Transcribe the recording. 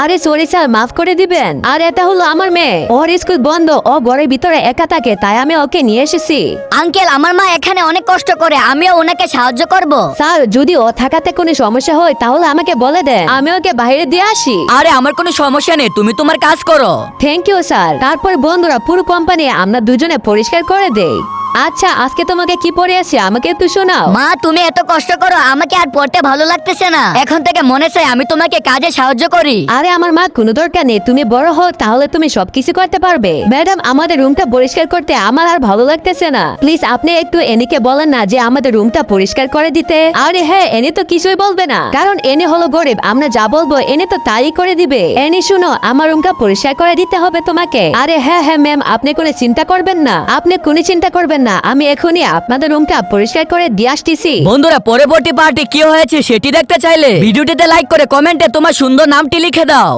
আরে sorry sir, মাফ করে দিবেন। আর এটা হলো আমার মেয়ে, ওর স্কুল বন্ধ, ও ঘরের ভিতরে একা থাকে, তাই আমি ওকে নিয়ে এসেছি। আঙ্কেল, আমার মা এখানে অনেক কষ্ট করে, আমিও ওনাকে সাহায্য করব। স্যার, যদি ও থাকাতে কোনো সমস্যা হয় তাহলে আমাকে বলে দেন, আমি ওকে বাইরে দিয়ে আসি। আরে আমার কোনো সমস্যা নেই, তুমি তোমার কাজ করো। Thank you sir. তারপর বন্ধুরা পুরো কোম্পানি আমরা দুজনে পরিষ্কার করে দেই। আচ্ছা, আজকে তোমাকে কি পড়ে আছে আমাকে একটু শোনাও। মা, তুমি এত কষ্ট করো, আমাকে আর পড়তে ভালো লাগতেছে না। এখন থেকে মনে চাই আমি তোমাকে কাজে সাহায্য করি। আরে আমার মা, কোনো দরকার নেই, তুমি বড় হও তাহলে তুমি সবকিছু করতে পারবে। ম্যাডাম, আমাদের রুমটা পরিষ্কার করতে আমার আর ভালো লাগতেছে না, প্লিজ আপনি একটু এনিকে বলেন না যে আমাদের রুমটা পরিষ্কার করে দিতে। আরে হ্যাঁ, এনি তো কিছুই বলবে না, কারণ এনি হলো গরিব, আমরা যা বলবো এনি তো তাই করে দিবে। এনি শুনো, আমার রুমটা পরিষ্কার করে দিতে হবে তোমাকে। আরে হ্যাঁ হ্যাঁ ম্যাম, আপনি কোনো চিন্তা করবেন না, আপনি কোনো চিন্তা করবেন না, আমি এখনই আপনাদের রুমটা পরিষ্কার করে দিয়ে আসতেছি। বন্ধুরা, পরবর্তী পার্টি কি হয়েছে সেটি দেখতে চাইলে ভিডিওটিতে লাইক করে কমেন্টে তোমার সুন্দর নামটি লিখে দাও।